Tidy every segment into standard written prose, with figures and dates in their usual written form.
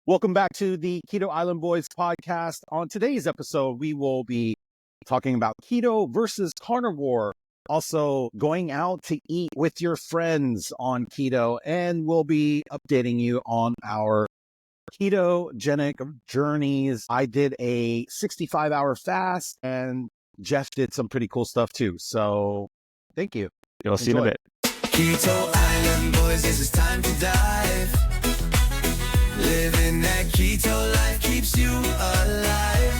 Welcome back to the Keto Island Boys podcast. On today's episode, we will be talking about keto versus carnivore, also going out to eat with your friends on keto, and we'll be updating you on our ketogenic journeys. I did a 65-hour fast, and Jeff did some pretty cool stuff too. So thank you. You'll see in a bit. Keto Island Boys, this is time to dive. Living that keto life keeps you alive.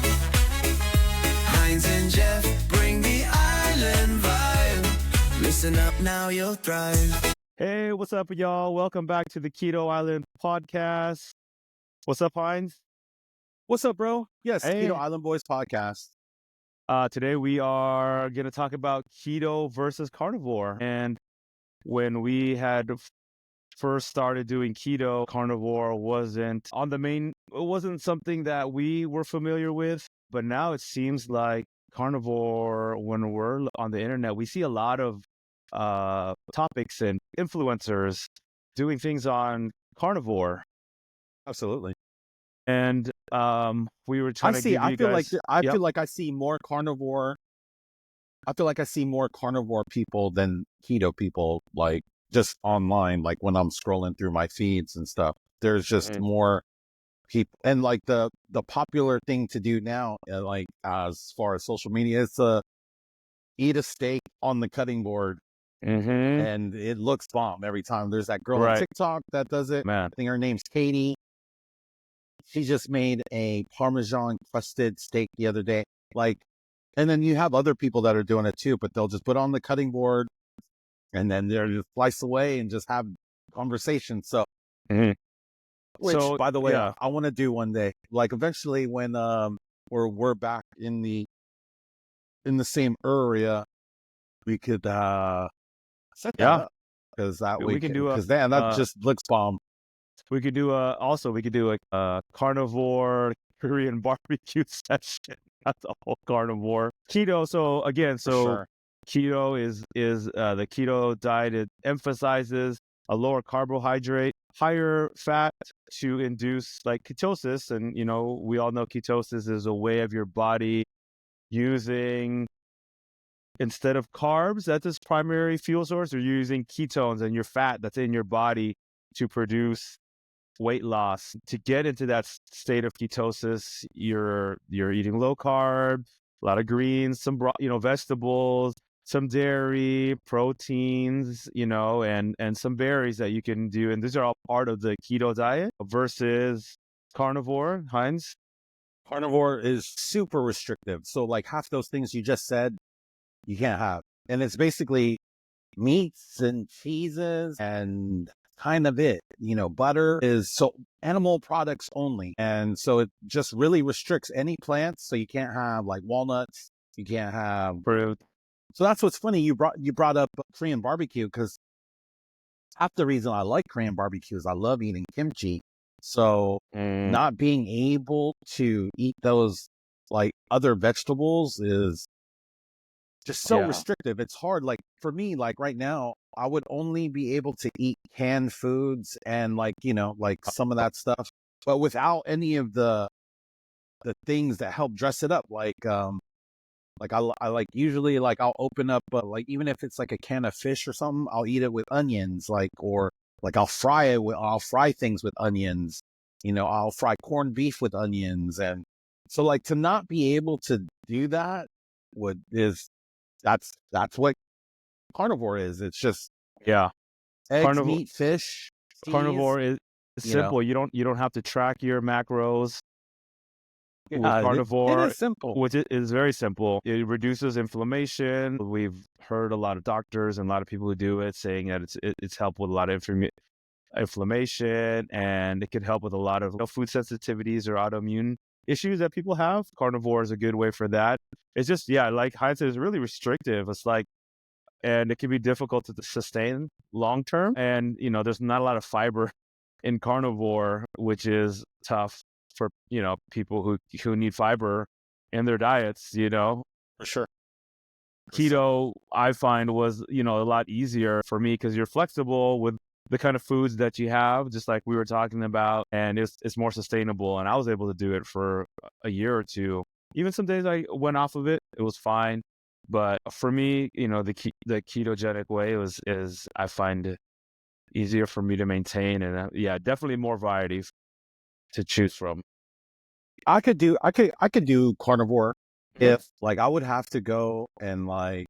Heinz and Jeff bring the island vibe. Listen up now, you'll thrive. Hey, what's up, y'all? Welcome back to the Keto Island podcast. What's up, Heinz? What's up, bro? Yes, Hey. Keto Island Boys podcast. Today we are going to talk about keto versus carnivore. And when we had first started doing keto, carnivore wasn't on the main, it wasn't something that we were familiar with. But now it seems like carnivore, when we're on the internet, we see a lot of topics and influencers doing things on carnivore. Absolutely. And we were trying to give you I feel guys... feel like I see more carnivore. I feel like I see more carnivore people than keto people, like just online, like when I'm scrolling through my feeds and stuff. There's just more people, and like the popular thing to do now, like as far as social media, is to eat a steak on the cutting board, and it looks bomb every time. There's that girl on Right. TikTok that does it. Man. I think her name's Katie. She just made a Parmesan crusted steak the other day. And then you have other people that are doing it too, but they'll just put on the cutting board and then they'll just slice away and just have conversation. So, which, So, by the way, yeah. I want to do one day. Like eventually when we're back in the same area, we could set that Yeah. up, because that We can do a, that just looks bomb. we could do a carnivore Korean barbecue session. That's a whole carnivore. Keto. So again, For sure. keto is the keto diet. It emphasizes a lower carbohydrate, higher fat to induce like ketosis. And, we all know ketosis is a way of your body using, instead of carbs, that's its primary fuel source, or using ketones and your fat that's in your body to produce weight loss. To get into that state of ketosis, you're eating low carb, a lot of greens, some vegetables, some dairy, proteins, and some berries that you can do. And these are all part of the keto diet versus carnivore. Heinz? Carnivore is super restrictive. So like half those things you just said, you can't have. And it's basically meats and cheeses and kind of it. Butter is so animal products only. And so it just really restricts any plants. So you can't have like walnuts. You can't have Fruit. So that's what's funny. You brought up Korean barbecue, because half the reason I like Korean barbecue is I love eating kimchi. So not being able to eat those like other vegetables is just so restrictive. It's hard. Like for me, like right now, I would only be able to eat canned foods and like some of that stuff, but without any of the things that help dress it up. Like I like usually like I'll open up, like even if it's like a can of fish or something, I'll eat it with onions, or I'll fry things with onions. I'll fry corned beef with onions, and so like to not be able to do that that's what carnivore is. It's just Yeah. eggs, meat, fish. Cheese. Carnivore is simple. You don't have to track your macros. With carnivore, it is simple. which is very simple. It reduces inflammation. We've heard a lot of doctors and a lot of people who do it saying that it's helped with a lot of inflammation, and it can help with a lot of food sensitivities or autoimmune issues that people have. Carnivore is a good way for that. It's just, like Heinz said, it's really restrictive. It's like, and it can be difficult to sustain long term. And, there's not a lot of fiber in carnivore, which is tough for, people who need fiber in their diets, For sure. Keto, I find, was, a lot easier for me because you're flexible with the kind of foods that you have, just like we were talking about, and it's more sustainable. And I was able to do it for a year or two. Even some days I went off of it, it was fine. But for me, you know, the ketogenic way is I find it easier for me to maintain, and yeah, definitely more variety to choose from. I could do carnivore if like I would have to go and like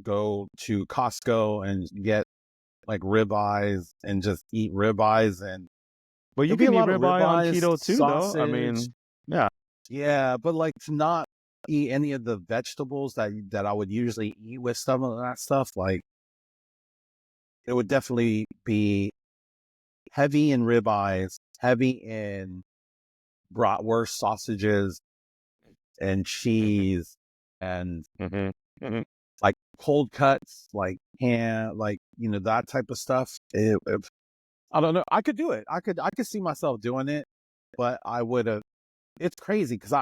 go to Costco and get like ribeyes and just eat ribeyes, and But you there'd be a can eat lot of ribeye on ribeyes, keto too, though. I sausage. mean, yeah. Yeah, but like to not eat any of the vegetables that I would usually eat with some of that stuff, like it would definitely be heavy in ribeyes, heavy in bratwurst sausages and cheese and like cold cuts, like ham, like, you know, that type of stuff. I don't know. I could do it. I could see myself doing it, but I would have. It's crazy because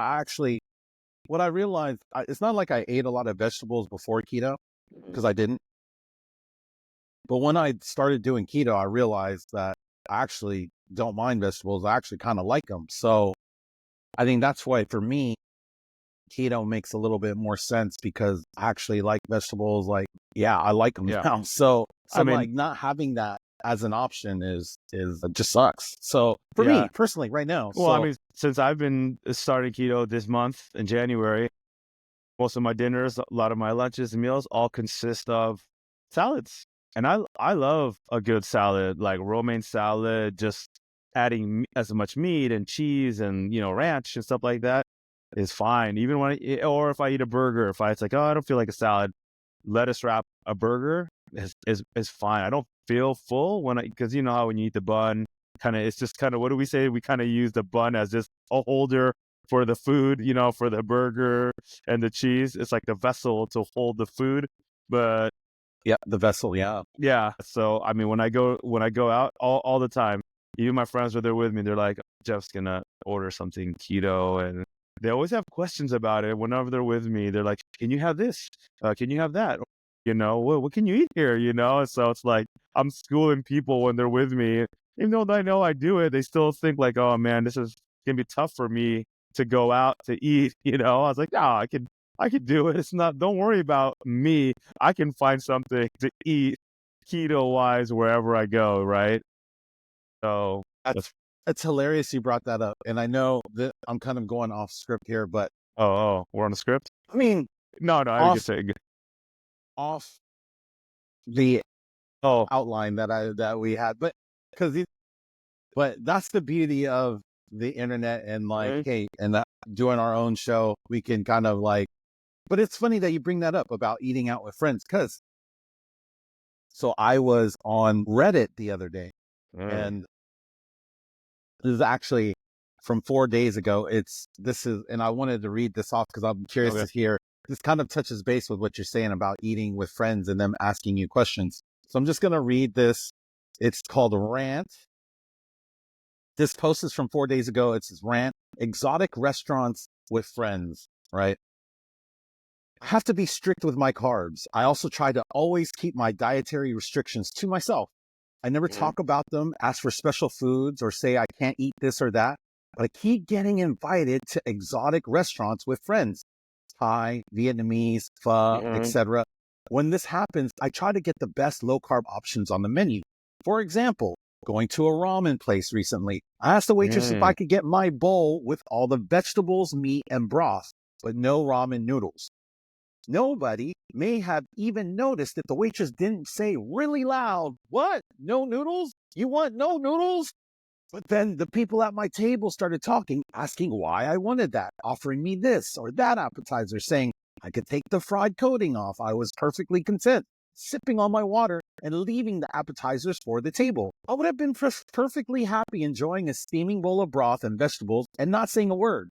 what I realized, it's not like I ate a lot of vegetables before keto, because I didn't. But when I started doing keto, I realized that I actually don't mind vegetables. I actually kind of like them. So I think that's why for me, keto makes a little bit more sense, because I actually like vegetables. Like, yeah, I like them now. So I mean, like not having that as an option is just sucks. So for me personally right now. Well, I mean, since I've been starting keto this month in January, most of my dinners, a lot of my lunches and meals all consist of salads. And I love a good salad, like romaine salad, just adding as much meat and cheese and, you know, ranch and stuff like that is fine. Even when or if I eat a burger, it's like, oh, I don't feel like a salad, lettuce wrap a burger is fine. I don't feel full because you know how when you eat the bun, it's just kind of, what do we say? We kind of use the bun as just a holder for the food, you know, for the burger and the cheese. It's like the vessel to hold the food. But yeah, the vessel, yeah. Yeah. So I mean, when I go out all the time, even my friends when they're with me, they're like, Jeff's gonna order something keto, and they always have questions about it. Whenever they're with me, they're like, can you have this? Can you have that? You know, what can you eat here? You know, so it's like I'm schooling people when they're with me. Even though I know I do it, they still think like, oh man, this is gonna be tough for me to go out to eat. You know, I was like, no, I could do it. It's not, don't worry about me. I can find something to eat keto wise wherever I go. Right. So it's hilarious you brought that up. And I know that I'm kind of going off script here, but we're on the script. I mean, no, I can say off the outline that we had, but that's the beauty of the internet and like, hey, and doing our own show, we can kind of like, but it's funny that you bring that up about eating out with friends, because so I was on Reddit the other day, and this is actually from 4 days ago. And I wanted to read this off because I'm curious to hear. This kind of touches base with what you're saying about eating with friends and them asking you questions. So I'm just going to read this. It's called Rant. This post is from 4 days ago. It says Rant, exotic restaurants with friends, right? I have to be strict with my carbs. I also try to always keep my dietary restrictions to myself. I never talk about them, ask for special foods, or say I can't eat this or that, but I keep getting invited to exotic restaurants with friends. Thai, Vietnamese, pho, etc. When this happens, I try to get the best low-carb options on the menu. For example, going to a ramen place recently, I asked the waitress if I could get my bowl with all the vegetables, meat, and broth, but no ramen noodles. Nobody may have even noticed that the waitress didn't say really loud, "What? No noodles? You want no noodles?" But then the people at my table started talking, asking why I wanted that, offering me this or that appetizer, saying I could take the fried coating off. I was perfectly content, sipping on my water and leaving the appetizers for the table. I would have been perfectly happy enjoying a steaming bowl of broth and vegetables and not saying a word.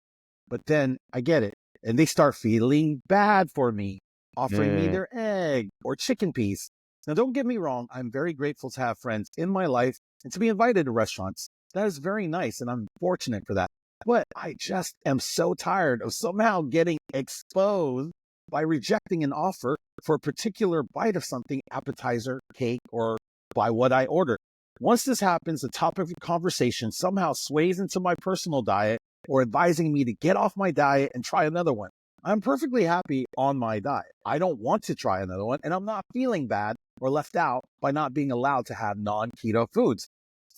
But then I get it, and they start feeling bad for me, offering me their egg or chicken piece. Now, don't get me wrong. I'm very grateful to have friends in my life and to be invited to restaurants. That is very nice, and I'm fortunate for that. But I just am so tired of somehow getting exposed by rejecting an offer for a particular bite of something, appetizer, cake, or by what I order. Once this happens, the topic of conversation somehow sways into my personal diet or advising me to get off my diet and try another one. I'm perfectly happy on my diet. I don't want to try another one, and I'm not feeling bad or left out by not being allowed to have non-keto foods.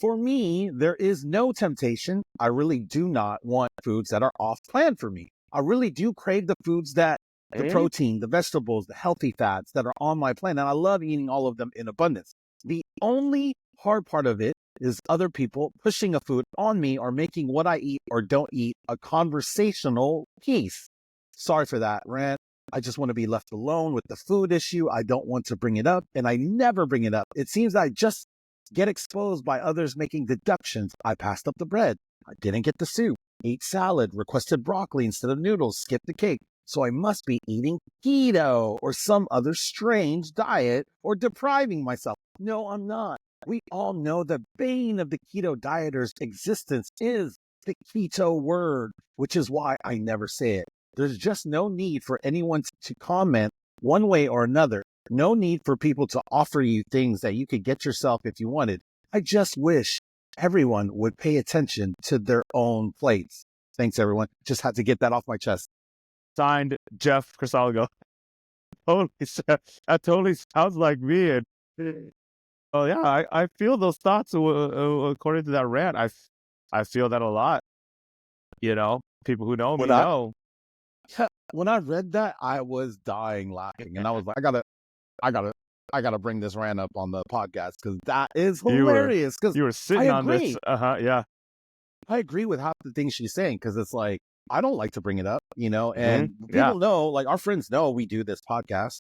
For me, there is no temptation. I really do not want foods that are off plan for me. I really do crave the foods that the protein, the vegetables, the healthy fats that are on my plan, and I love eating all of them in abundance. The only hard part of it is other people pushing a food on me or making what I eat or don't eat a conversational piece. Sorry for that rant. I just want to be left alone with the food issue. I don't want to bring it up, and I never bring it up. It seems I just get exposed by others making deductions. I passed up the bread. I didn't get the soup. Ate salad, requested broccoli instead of noodles, skipped the cake. So I must be eating keto or some other strange diet or depriving myself. No, I'm not. We all know the bane of the keto dieter's existence is the keto word, which is why I never say it. There's just no need for anyone to comment one way or another. No need for people to offer you things that you could get yourself if you wanted. I just wish everyone would pay attention to their own plates. Thanks, everyone. Just had to get that off my chest. Signed, Jeff Crisalgo. That totally sounds like me. And oh yeah, I feel those thoughts according to that rant. I feel that a lot. You know, people who know me know. When I read that, I was dying laughing, and I was like, I gotta bring this rant up on the podcast because that is hilarious. Because you were sitting on this, yeah. I agree with half the things she's saying because it's like I don't like to bring it up, and people know, like our friends know we do this podcast,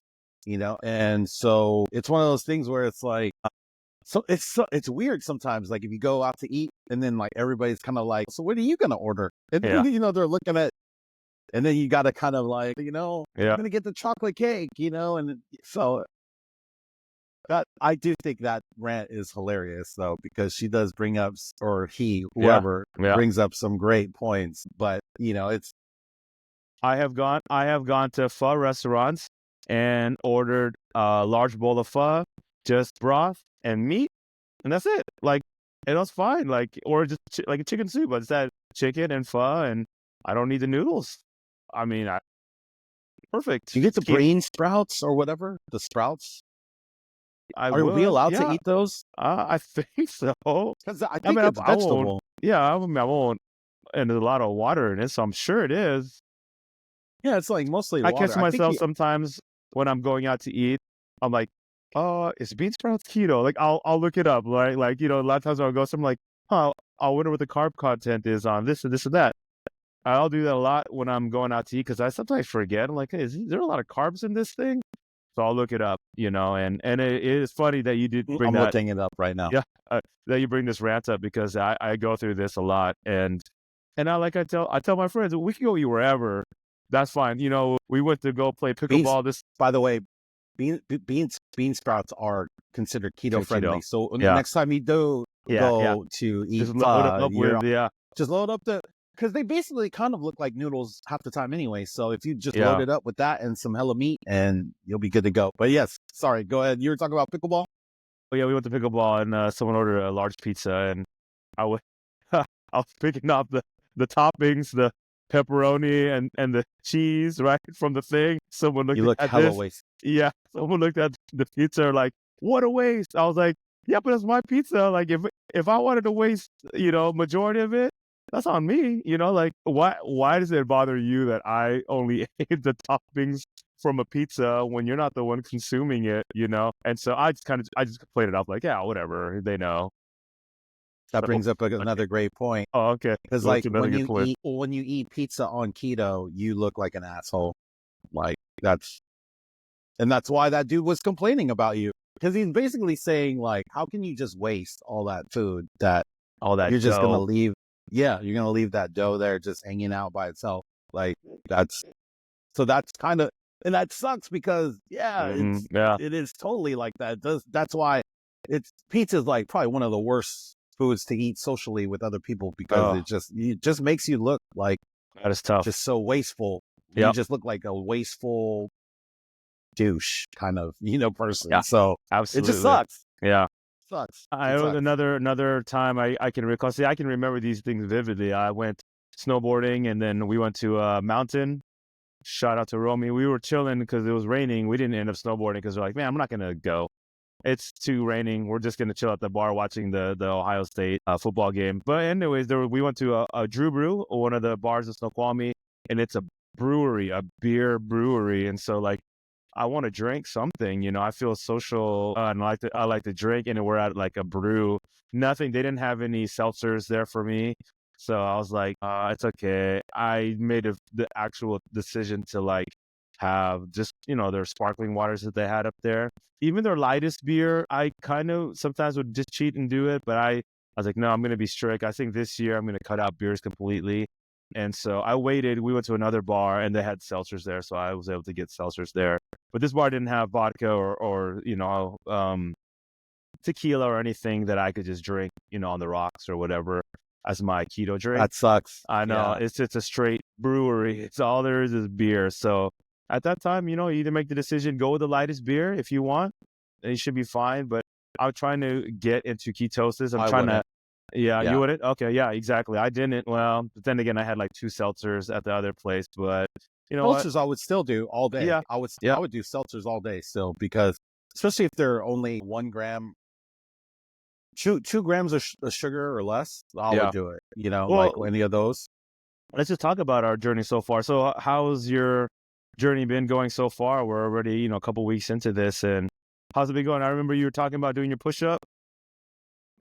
and so it's one of those things where it's like, it's weird sometimes. Like if you go out to eat and then like everybody's kind of like, so what are you gonna order? And they're looking at. And then you got to kind of like, I'm going to get the chocolate cake, and so I do think that rant is hilarious though, because she does bring up, or whoever brings up some great points, but it's. I have gone to pho restaurants and ordered a large bowl of pho, just broth and meat, and that's it. Like, it was fine. Like, or just like a chicken soup, but it's that chicken and pho, and I don't need the noodles. I mean, perfect. You get the brain sprouts or whatever, the sprouts. Are we allowed to eat those? I think so. Because I think it's vegetable. I won't. And there's a lot of water in it, so I'm sure it is. Yeah, it's like mostly water. I catch myself sometimes when I'm going out to eat. I'm like, is bean sprouts keto? Like, I'll look it up, right? Like, a lot of times I'll go something like, I'll wonder what the carb content is on this and this and that. I'll do that a lot when I'm going out to eat because I sometimes forget. I'm like, hey, is there a lot of carbs in this thing? So I'll look it up, and it is funny that you did bring I'm looking it up right now. Yeah, that you bring this rant up because I go through this a lot, and I tell my friends we can go eat wherever. That's fine. We went to go play pickleball. By the way, bean sprouts are considered keto friendly. So next time you do go to eat, just load up with just load up because they basically kind of look like noodles half the time anyway. So if you just load it up with that and some hella meat, and you'll be good to go. But yes, sorry, go ahead. You were talking about pickleball? Oh, yeah, we went to pickleball, and someone ordered a large pizza, and I was picking up the toppings, the pepperoni and the cheese, right, from the thing. Someone looked at hella this. Waste. Yeah, someone looked at the pizza like, what a waste. I was like, yeah, but it's my pizza. Like, if I wanted to waste, majority of it, that's on me, like why does it bother you that I only ate the toppings from a pizza when you're not the one consuming it, And so I just played it up like, yeah, whatever, they know. That brings up another great point. Oh, okay. Because like when you eat pizza on keto, you look like an asshole. Like that's why that dude was complaining about you, because he's basically saying like, how can you just waste all that food all that you're just dough. gonna leave. Yeah, you're going to leave that dough there just hanging out by itself. Like that's kind of, and that sucks because it is totally like that. That's why pizza is like probably one of the worst foods to eat socially with other people, because it just makes you look like, that is tough. Just so wasteful. You just look like a wasteful douche kind of, person. Yeah, so absolutely. It just sucks. Yeah. Sucks. I It sucks. another time I can recall. See, I can remember these things vividly. I went snowboarding, and then we went to a mountain. Shout out to Romy. We were chilling because it was raining. We didn't end up snowboarding because we're like, man, I'm not gonna go. It's too raining. We're just gonna chill at the bar watching the Ohio State football game. But anyways, we went to a Drew Brew, one of the bars in Snoqualmie, and it's a brewery, a beer brewery, and so like, I want to drink something, you know. I feel social, and I like to drink, and we're at like a brew. Nothing. They didn't have any seltzers there for me, so I was like, it's okay. I made the actual decision to like have just, you know, their sparkling waters that they had up there. Even their lightest beer, I kind of sometimes would just cheat and do it, but I was like, no, I'm going to be strict. I think this year I'm going to cut out beers completely. And so I waited. We went to another bar, and they had seltzers there, so I was able to get seltzers there. But this bar didn't have vodka or you know, tequila or anything that I could just drink, you know, on the rocks or whatever as my keto drink. That sucks. I know. Yeah. It's a straight brewery. It's all there is beer. So at that time, you know, you either make the decision, go with the lightest beer if you want, and you should be fine. But I'm trying to get into ketosis. I'm trying to. Yeah, you wouldn't? Okay, yeah, exactly. I didn't. Well, but then again, I had like 2 seltzers at the other place, but you know Seltzers I would still do all day. Yeah. I would do seltzers all day still, because especially if they're only 1 gram, 2 grams of sugar or less, I would do it. You know, Well, like any of those. let's just talk about our journey so far. So how's your journey been going so far? We're already, you know, a couple weeks into this, and how's it been going? I remember you were talking about doing your push-up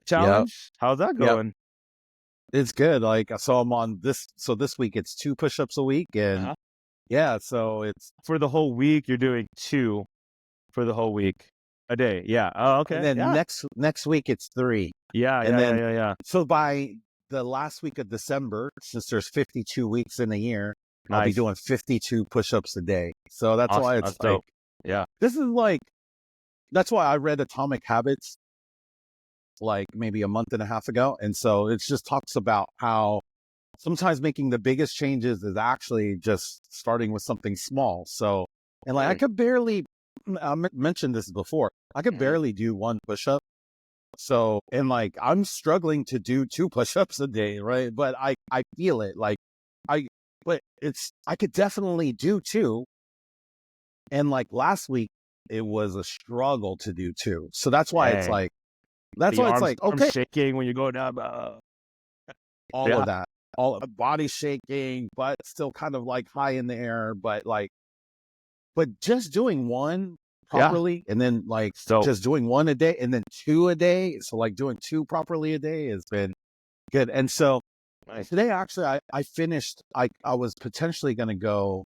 challenge. How's that going? It's good. Like, so I'm on this. So this week it's 2 push-ups a week, and yeah, so it's For the whole week, you're doing 2 for the whole week a day. Yeah. Oh, okay. and then yeah. next week it's 3. Yeah. and then- Yeah. So by the last week of December, since there's 52 weeks in a year, I'll be Nice. doing 52 push-ups a day. So that's why it's That's like, dope. Yeah. this is like, that's why I read Atomic Habits like maybe a month and a half ago. And so it just talks about how sometimes making the biggest changes is actually just starting with something small. So, and like, I could barely, I mentioned this before, I could barely do 1 push-up. So, and like, I'm struggling to do 2 push-ups a day, right? But I feel it, like, but I could definitely do 2. And like last week, it was a struggle to do 2. So that's why it's Dang. like, that's The why it's arms- like, arms okay, shaking when you go down. all Yeah. of that, all body shaking, but still kind of like high in the air, but just doing 1 properly, and then like So just doing 1 a day, and then 2 a day. So like doing 2 properly a day has been good. And so today, actually, I finished, I was potentially going to go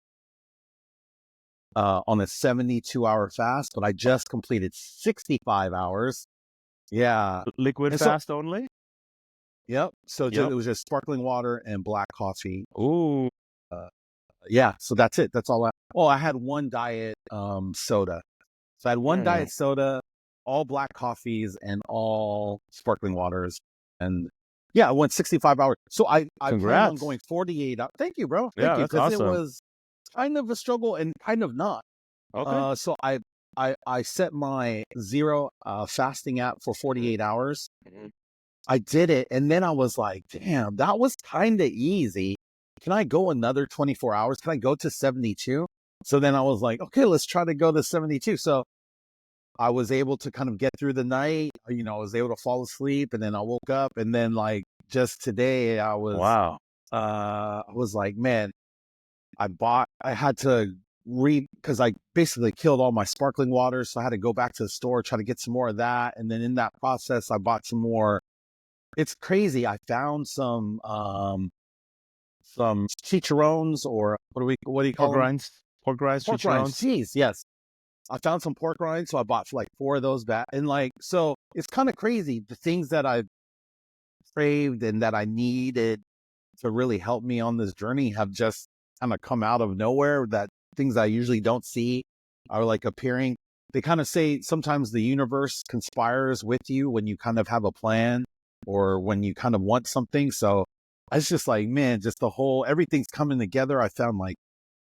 on a 72-hour fast, but I just completed 65 hours. Yeah. liquid And so- fast only. Yep. So Yep. it was just sparkling water and black coffee. Ooh. Yeah. So that's it. That's all I had 1 diet soda. So I had 1 diet soda, all black coffees, and all sparkling waters. And yeah, I went 65 hours. So I plan on Congrats. going 48 hours. Thank you, bro. Yeah, Thank you. that's Because awesome. it was kind of a struggle and kind of not. Okay. So I set my zero fasting app for 48 hours. Mhm. I did it, and then I was like, damn, that was kind of easy. Can I go another 24 hours? Can I go to 72? So then I was like, okay, let's try to go to 72. So I was able to kind of get through the night. You know, I was able to fall asleep, and then I woke up, and then like just today I was Wow. I was like, man, I had to because I basically killed all my sparkling water. So I had to go back to the store, try to get some more of that. And then in that process, I bought some more. It's crazy. I found some chicharrones, or what do you call Pork them? rinds. Pork rinds. Pork rinds. Jeez, yes. I found some pork rinds. So I bought like 4 of those back. And like, so it's kind of crazy. The things that I've craved and that I needed to really help me on this journey have just kind of come out of nowhere. That things I usually don't see are like appearing. They kind of say sometimes the universe conspires with you when you kind of have a plan or when you kind of want something. So I was just like, man, just everything's coming together. I found like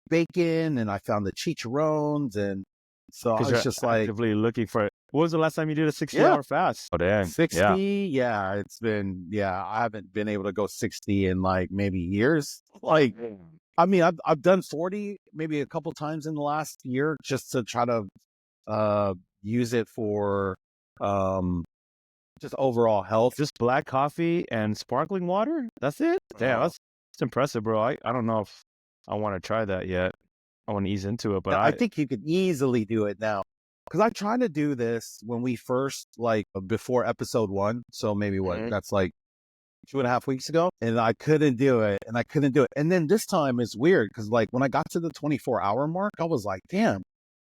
bacon, and I found the chicharrones, and so I was just like, actively looking for When was the last time you did a 60-hour fast? Oh, dang. 60? Yeah, it's been, I haven't been able to go 60 in like maybe years. Like, I mean, I've done 40 maybe a couple times in the last year just to try to use it for just overall health. Just black coffee and sparkling water? That's it? Damn, that's impressive, bro. I don't know if I want to try that yet. I want to ease into it, but I think you could easily do it now. Because I tried to do this when we first, like, before episode 1. So maybe that's like 2.5 weeks ago. And I couldn't do it. And then this time it's weird because, like, when I got to the 24-hour mark, I was like, damn,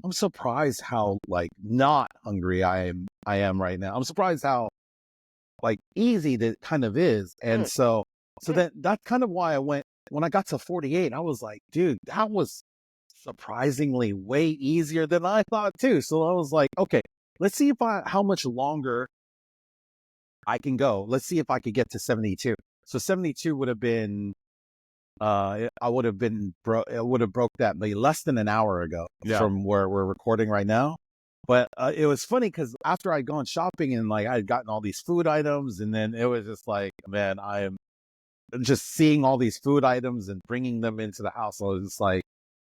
I'm surprised how, like, not hungry I am right now. I'm surprised how, like, easy that kind of is. And so that's kind of why I went, when I got to 48, I was like, dude, that was surprisingly way easier than I thought too. So I was like, okay, let's see how much longer I can go. Let's see if I could get to 72. So 72 would have been, I would have broke that maybe less than an hour ago from where we're recording right now. But it was funny because after I'd gone shopping and like I had gotten all these food items, and then it was just like, man, I am just seeing all these food items and bringing them into the house. I was just like,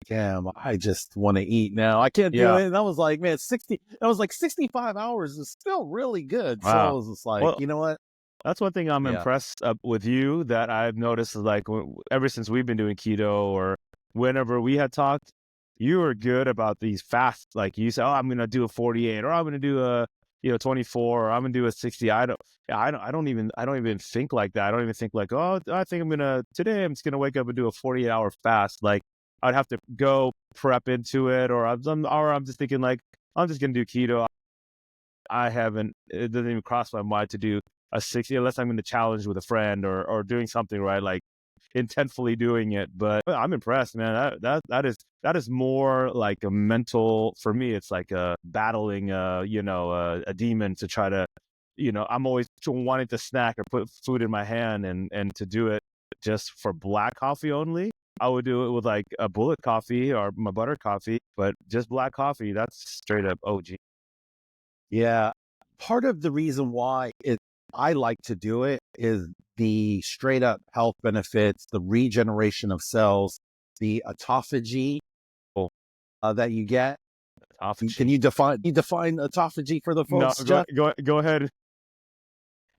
damn, I just want to eat now. I can't do it. And I was like, man, 65 hours is still really good. Wow. So I was just like, well, you know what? That's one thing I'm impressed with you that I've noticed is like ever since we've been doing keto or whenever we had talked, you were good about these fasts. Like you said, oh, I'm going to do a 48 or I'm going to do a 24 or I'm going to do a 60. I don't even think like that. I don't even think like, oh, I think today I'm just going to wake up and do a 48-hour fast. Like I'd have to go prep into it or I'm just thinking like, I'm just going to do keto. It doesn't even cross my mind to do a 60 unless I'm going to challenge with a friend or doing something, right? Like intentfully doing it. But I'm impressed, man. That is more like a mental, for me, it's like battling a demon to try to, I'm always wanting to snack or put food in my hand and to do it just for black coffee only. I would do it with like a bullet coffee or my butter coffee, but just black coffee, that's straight up OG. Yeah. Part of the reason why I like to do it is the straight up health benefits, the regeneration of cells, the autophagy that you get. Autophagy. Can you define autophagy for the folks? No, go ahead.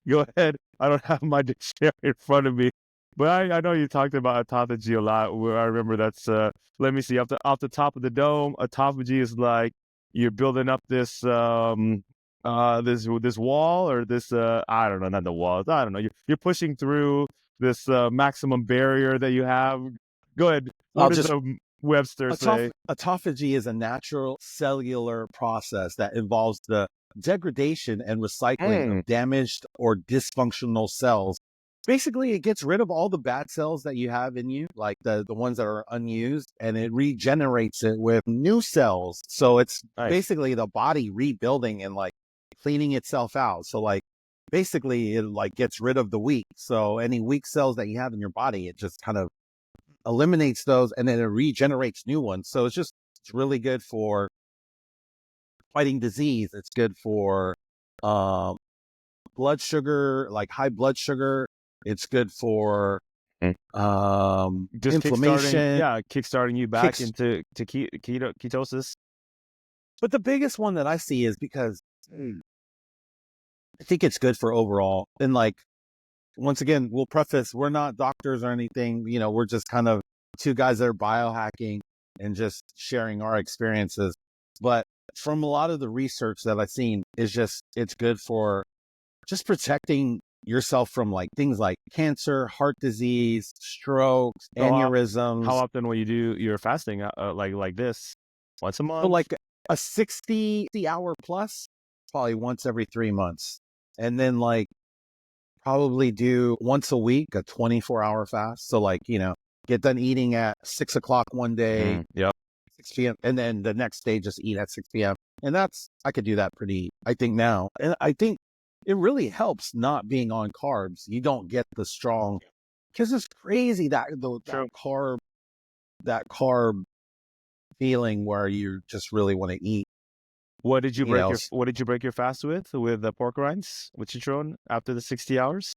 Go ahead. I don't have my dictionary in front of me, but I know you talked about autophagy a lot. Where I remember that's let me see, off the top of the dome, autophagy is like you're building up this this wall or this I don't know, not the walls. I don't know. You're pushing through this maximum barrier that you have. Go ahead. What does Webster say? Autophagy is a natural cellular process that involves the degradation and recycling of damaged or dysfunctional cells. Basically, it gets rid of all the bad cells that you have in you, like the ones that are unused, and it regenerates it with new cells. So it's basically the body rebuilding and like cleaning itself out. So like basically it like gets rid of the weak. So any weak cells that you have in your body, it just kind of eliminates those and then it regenerates new ones. So it's really good for fighting disease. It's good for blood sugar, like high blood sugar. It's good for just inflammation. Kickstarting you back into ketosis. But the biggest one that I see is because I think it's good for overall. And like, once again, we'll preface, we're not doctors or anything. We're just kind of two guys that are biohacking and just sharing our experiences. But from a lot of the research that I've seen it's good for just protecting yourself from like things like cancer, heart disease, strokes, aneurysms. How often will you do your fasting like this? Once a month? So like a 60-hour plus, probably once every 3 months. And then like probably do once a week, a 24-hour fast. So like, get done eating at 6 o'clock one day, 6 p.m. And then the next day, just eat at 6 p.m. And I could do that I think now. And I think it really helps not being on carbs. You don't get the strong, because it's crazy that carb feeling where you just really want to eat. What did you you know, break your fast with the pork rinds with citron after the 60 hours?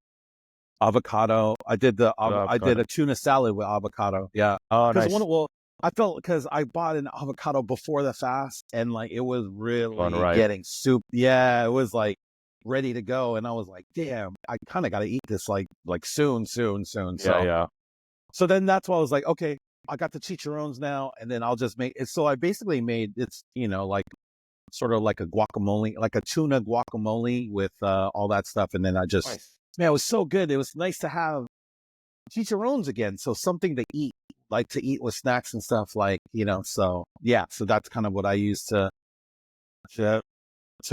avocado. I did Avocado. a tuna salad with avocado. Yeah. Oh, Because nice. I felt because I bought an avocado before the fast and like it was Going really right. getting soup. Yeah, it was like ready to go. And I was like, damn, I kind of got to eat this like soon. Yeah. So then that's why I was like, okay, I got the chicharrones now, and then I'll just make it. So I basically made it's, like sort of like a guacamole, like a tuna guacamole with all that stuff. And then Nice. man, it was so good. It was nice to have chicharrones again. So something to eat, like to eat with snacks and stuff like, so yeah. So that's kind of what I use to, to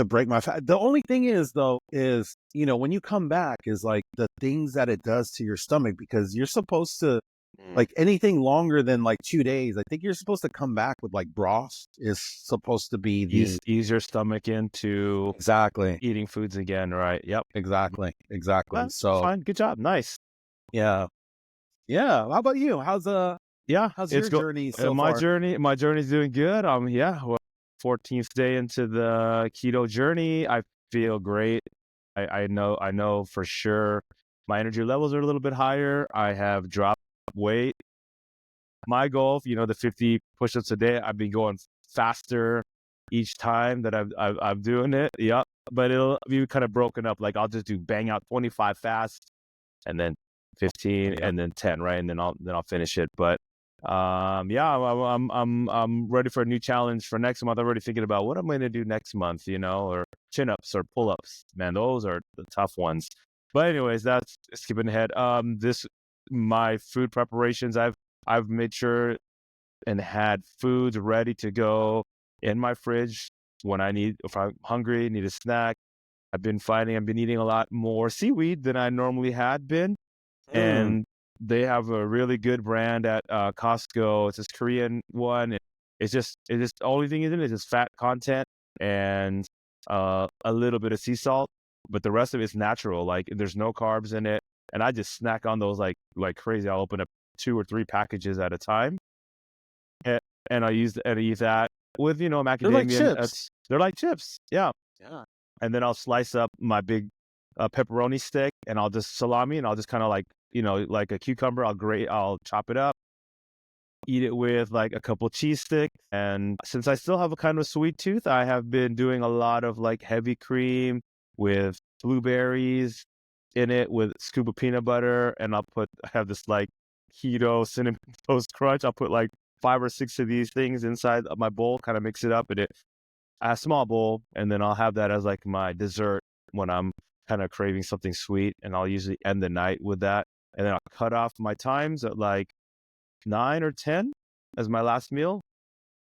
break my fast. The only thing is though, is, when you come back is like the things that it does to your stomach, because you're supposed to, like anything longer than like 2 days, I think you're supposed to come back with like broth is supposed to be the Ease your stomach into exactly, eating foods again, right? Yep. exactly. So Fine. Good job. Nice. yeah. How about you? Yeah, How's it's your journey so my far? journey's doing good. Yeah, well, 14th day into the keto journey. I feel great. I know for sure my energy levels are a little bit higher. I have dropped weight. My goal, the 50 push-ups a day, I've been going faster each time that I'm doing it. Yep. But it'll be kind of broken up. Like I'll just do bang out 25 fast and then 15 Yeah. and then 10, right? And then I'll finish it. But yeah, I'm ready for a new challenge for next month. I'm already thinking about what I'm going to do next month, or chin-ups or pull-ups. Man, those are the tough ones. But anyways, that's skipping ahead. My food preparations, I've made sure and had foods ready to go in my fridge when if I'm hungry, need a snack. I've been eating a lot more seaweed than I normally had been. And they have a really good brand at Costco. It's this Korean one. It's just the only thing in it is just fat content and a little bit of sea salt, but the rest of it's natural. Like there's no carbs in it, and I just snack on those like crazy. I'll open up 2 or 3 packages at a time, and I use that with macadamia. They're like chips. They're like chips, yeah. Yeah. And then I'll slice up my big pepperoni stick, and I'll just salami, and I'll just kind of like like a cucumber. I'll chop it up, eat it with like a couple cheese sticks. And since I still have a kind of sweet tooth, I have been doing a lot of like heavy cream with blueberries in it with a scoop of peanut butter, and I have this like keto cinnamon toast crunch. I'll put like 5 or 6 of these things inside of my bowl, kind of mix it up in a small bowl, and then I'll have that as like my dessert when I'm kind of craving something sweet, and I'll usually end the night with that. And then I'll cut off my times at like 9 or 10 as my last meal,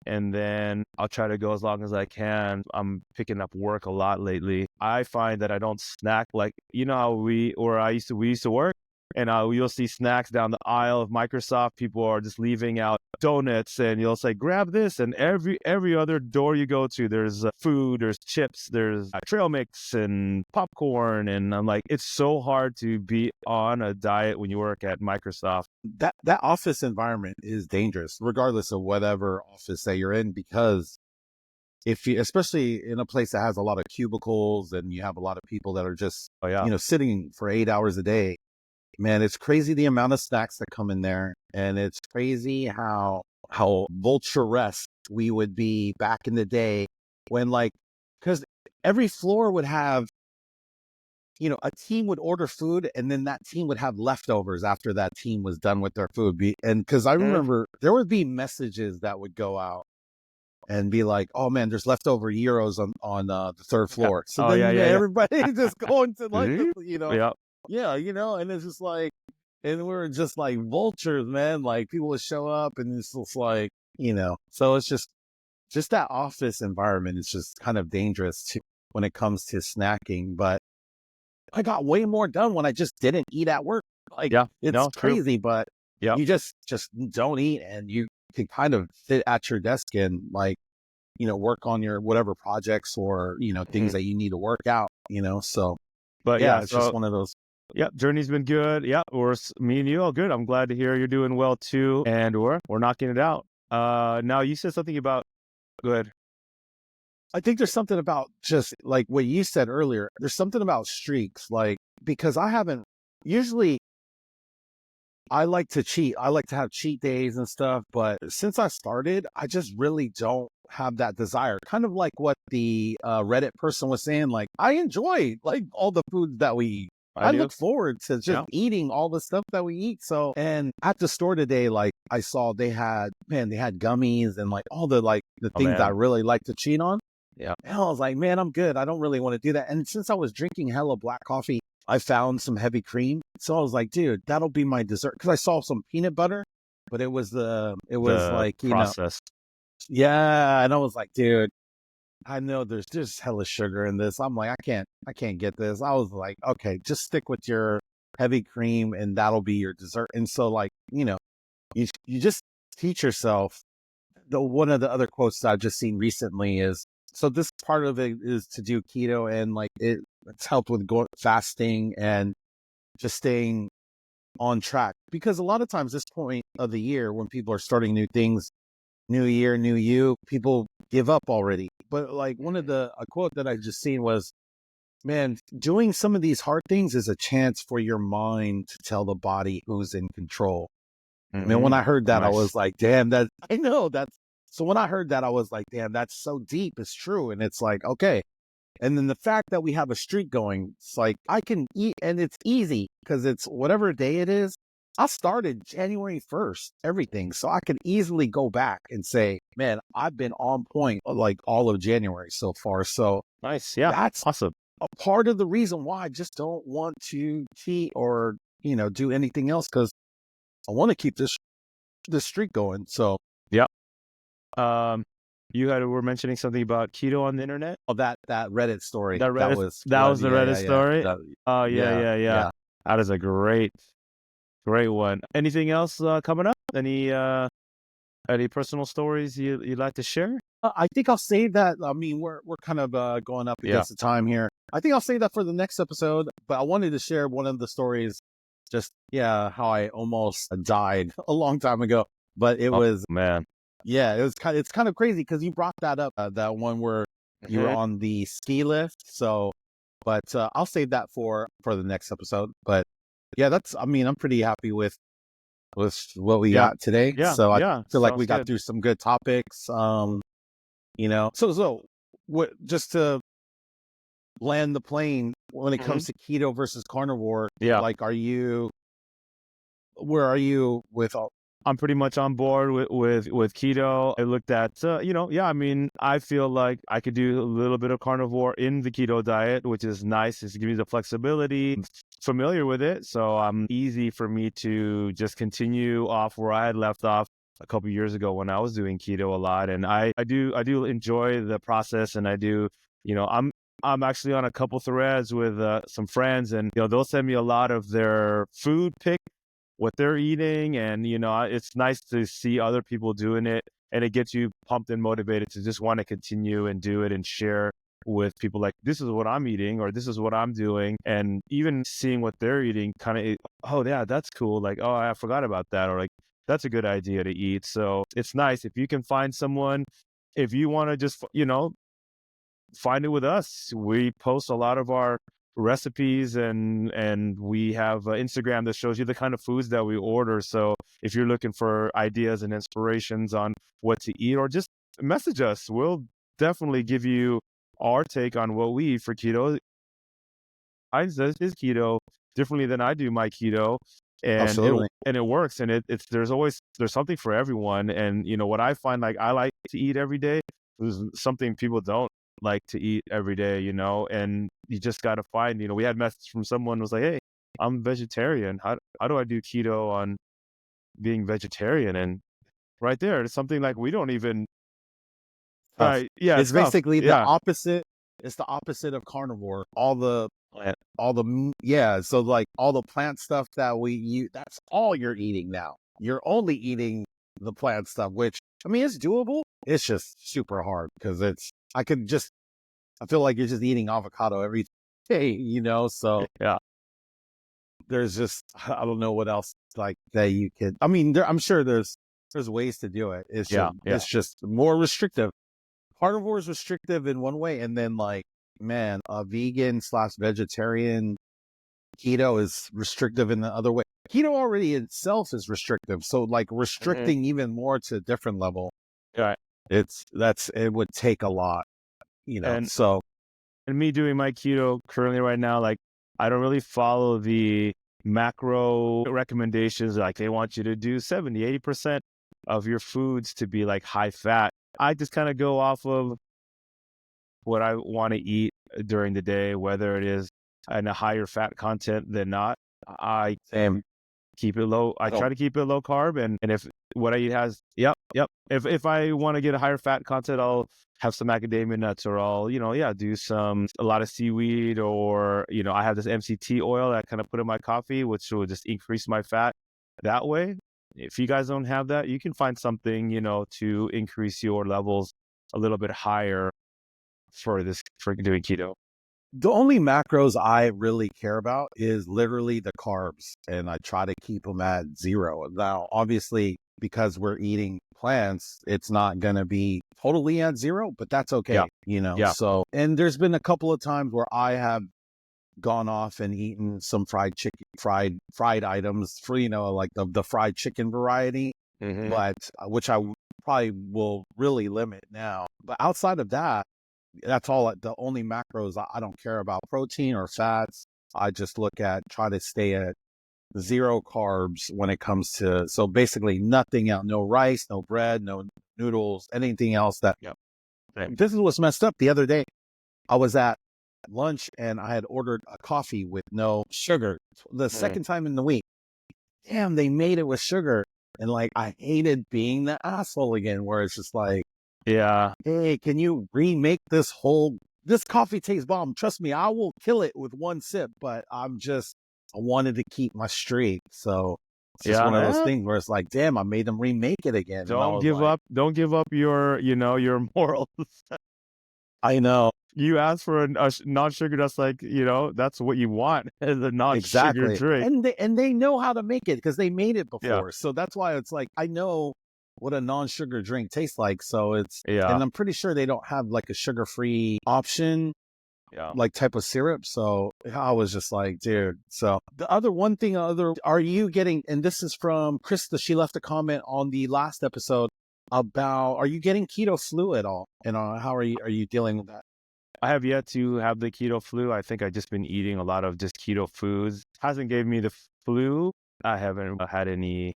and then I'll try to go as long as I can. I'm picking up work a lot lately. I find that I don't snack like how we used to work, and you'll see snacks down the aisle of Microsoft. People are just leaving out donuts, and you'll say, grab this. And every other door you go to, there's food, there's chips, there's trail mix and popcorn. And I'm like, it's so hard to be on a diet when you work at Microsoft. That office environment is dangerous, regardless of whatever office that you're in, because especially in a place that has a lot of cubicles and you have a lot of people that are just, sitting for 8 hours a day, man, it's crazy the amount of snacks that come in there. And it's crazy how vulture-esque we would be back in the day when because every floor would have, a team would order food and then that team would have leftovers after that team was done with their food. And because I remember there would be messages that would go out and be like, oh man, there's leftover gyros on the 3rd floor. So everybody just going to and it's just like, and we're just like vultures, man. Like people would show up and it's just like, so it's just that office environment is just kind of dangerous when it comes to snacking. But I got way more done when I just didn't eat at work. It's crazy, but you just don't eat, and you can kind of sit at your desk and work on your whatever projects or, things that you need to work out, so. But it's just one of those. Yep, journey's been good. Yep, me and you all good. I'm glad to hear you're doing well too, and we're knocking it out. Now you said something about. Go ahead. I think there's something about just like what you said earlier. There's something about streaks, like, because I haven't usually, I like to cheat. I like to have cheat days and stuff. But since I started, I just really don't have that desire. Kind of like what the Reddit person was saying. Like, I enjoy like all the foods that we eat. I do. look forward to just eating all the stuff that we eat. So, and at the store today, like I saw they had gummies and like all the things I really like to cheat on. Yeah. And I was like, man, I'm good. I don't really want to do that. And since I was drinking hella black coffee, I found some heavy cream. So I was like, dude, that'll be my dessert. Because I saw some peanut butter, but it was like, you processed. know, yeah. And I was like, dude, I know there's just hella sugar in this. I'm like, I can't get this. I was like, okay, just stick with your heavy cream and that'll be your dessert. And so like, you know, you just teach yourself. One of the other quotes that I've just seen recently is, so this part of it is to do keto, and like it's helped with fasting and just staying on track. Because a lot of times this point of the year when people are starting new things, new year, new you, people give up already. But like a quote that I just seen was, man, doing some of these hard things is a chance for your mind to tell the body who's in control. I mean, when I heard that, I was like, damn, so when I heard that, I was like, damn, that's so deep. It's true. And it's like, okay. And then the fact that we have a streak going, it's like I can eat, and it's easy because it's whatever day it is. I started January 1st, everything. So I can easily go back and say, man, I've been on point like all of January so far. So nice. Yeah. That's awesome. A part of the reason why I just don't want to cheat or, you know, do anything else, because I want to keep this streak going. So yeah. You were mentioning something about keto on the internet. Oh, that Reddit story. That was the Reddit story. Yeah. Yeah. That is a great one. Anything else coming up? Any personal stories you'd like to share? I think I'll save that. I mean, we're kind of going up against the time here. I think I'll save that for the next episode. But I wanted to share one of the stories. Just how I almost died a long time ago. But it was man. Yeah, it's kind of crazy because you brought that up, that one where you were on the ski lift. So, but I'll save that for the next episode. But yeah, I'm pretty happy with what we got today. Yeah. So I feel like we got through some good topics. You know, so what, just to land the plane when it comes to keto versus carnivore. Yeah. Like, where are you with all? I'm pretty much on board with keto. I looked at, I mean, I feel like I could do a little bit of carnivore in the keto diet, which is nice. It's giving me the flexibility. I'm familiar with it. So easy for me to just continue off where I had left off a couple of years ago when I was doing keto a lot. And I do enjoy the process, and I do, I'm actually on a couple threads with some friends, and, they'll send me a lot of their food pics, what they're eating, and it's nice to see other people doing it, and it gets you pumped and motivated to just want to continue and do it and share with people, like, this is what I'm eating, or this is what I'm doing. And even seeing what they're eating, kind of, oh yeah, that's cool, like, oh, I forgot about that, or like, that's a good idea to eat. So it's nice if you can find someone, if you want to just find it with us. We post a lot of our recipes, and we have Instagram that shows you the kind of foods that we order. So if you're looking for ideas and inspirations on what to eat, or just message us, we'll definitely give you our take on what we eat for keto. Heinz does his keto differently than I do my keto, and it works, and there's something for everyone. And what I find, like, I like to eat every day, there's something people don't like to eat every day, and you just got to find, we had a message from someone who was like, hey, I'm vegetarian. How do I do keto on being vegetarian? And right there, it's something like we don't even, it's basically the opposite. It's the opposite of carnivore. So like all the plant stuff that we eat, that's all you're eating now. You're only eating the plant stuff, which, I mean, it's doable. It's just super hard because I feel like you're just eating avocado every day, so there's just, I don't know what else like that you could, I mean, I'm sure there's ways to do it. It's just more restrictive, carnivore is restrictive in one way, and then like, man, a vegan/vegetarian keto is restrictive in the other way. Keto already itself is restrictive, so like restricting even more to a different level, Right. it would take a lot, And so me doing my keto currently right now, like I don't really follow the macro recommendations. Like they want you to do 70-80% of your foods to be like high fat. I just kind of go off of what I want to eat during the day, whether it is in a higher fat content than not. I same. keep it low. I try to keep it low carb, and if what I eat has, yep. If I want to get a higher fat content, I'll have some macadamia nuts, or I'll do a lot of seaweed, or I have this MCT oil that I kind of put in my coffee, which will just increase my fat that way. If you guys don't have that, you can find something to increase your levels a little bit higher for doing keto. The only macros I really care about is literally the carbs, and I try to keep them at 0. Now, obviously, because we're eating plants, it's not going to be totally at 0, but that's okay, Yeah. So, and there's been a couple of times where I have gone off and eaten some fried chicken, fried items for, like the fried chicken variety, but which I probably will really limit now. But outside of that, that's all. The only macros I don't care about protein or fats. I just try to stay at 0 carbs when it comes to, so basically nothing else, no rice, no bread, no noodles, anything else that. This is what's messed up. The other day, I was at lunch and I had ordered a coffee with no sugar. The second time in the week. Damn, they made it with sugar. And like, I hated being the asshole again, where it's just like, yeah, hey, can you remake this coffee tastes bomb. Trust me, I will kill it with one sip, but I wanted to keep my streak. So it's just one of those things where it's like, damn, I made them remake it again. Don't give up your, your morals. I know. You ask for a non-sugar, that's like, that's what you want as a non-sugar drink. And they know how to make it because they made it before. Yeah. So that's why it's like, I know what a non-sugar drink tastes like. So and I'm pretty sure they don't have like a sugar-free option, like type of syrup. So I was just like, dude. So the are you getting, and this is from Krista, she left a comment on the last episode about, are you getting keto flu at all? And how are you dealing with that? I have yet to have the keto flu. I think I've just been eating a lot of just keto foods. Hasn't gave me the flu. I haven't had any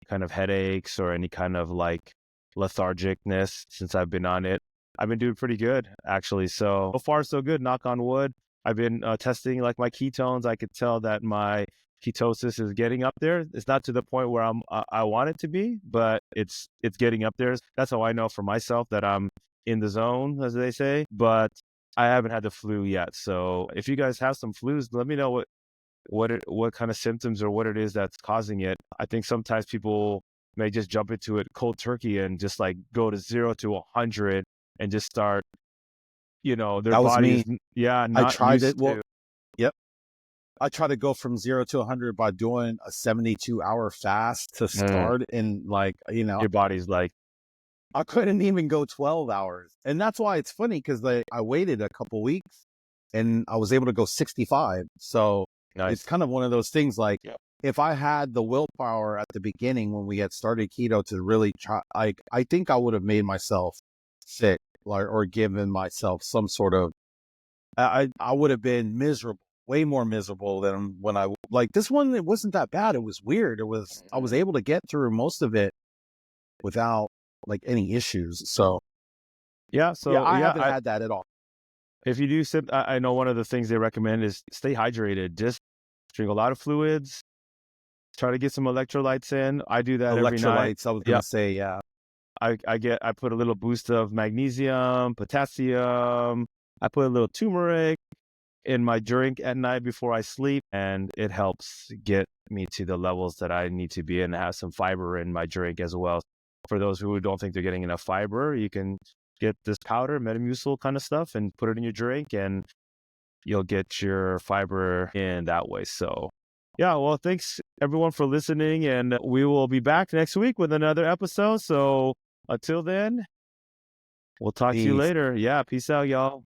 kind of headaches or any kind of like lethargicness since I've been on it. I've been doing pretty good, actually. So far, so good. Knock on wood. I've been testing like my ketones. I could tell that my ketosis is getting up there. It's not to the point where I want it to be, but it's getting up there. That's how I know for myself that I'm in the zone, as they say. But I haven't had the flu yet. So if you guys have some flus, let me know what kind of symptoms or what it is that's causing it. I think sometimes people may just jump into it cold turkey and just like go to 0 to 100 and just start, their bodies. Yeah, not I tried it. Well, yep. I try to go from 0 to 100 by doing a 72-hour fast to start, and like, your body's like, I couldn't even go 12 hours. And that's why it's funny, because I waited a couple weeks and I was able to go 65. So nice. It's kind of one of those things like, if I had the willpower at the beginning when we had started keto to really try, I think I would have made myself sick, or given myself some sort of, I would have been miserable, way more miserable than when this one, it wasn't that bad. It was weird. I was able to get through most of it without like any issues. So I haven't had that at all. If you do sip, I know one of the things they recommend is stay hydrated. Just drink a lot of fluids. Try to get some electrolytes in. I do that every night. Electrolytes, I was gonna say, I put a little boost of magnesium, potassium. I put a little turmeric in my drink at night before I sleep, and it helps get me to the levels that I need to be in. I have some fiber in my drink as well. For those who don't think they're getting enough fiber, you can get this powder, Metamucil kind of stuff, and put it in your drink, and you'll get your fiber in that way. So, well, thanks everyone for listening, and we will be back next week with another episode. So until then, We'll talk to you Peace. later. Yeah, peace out, y'all.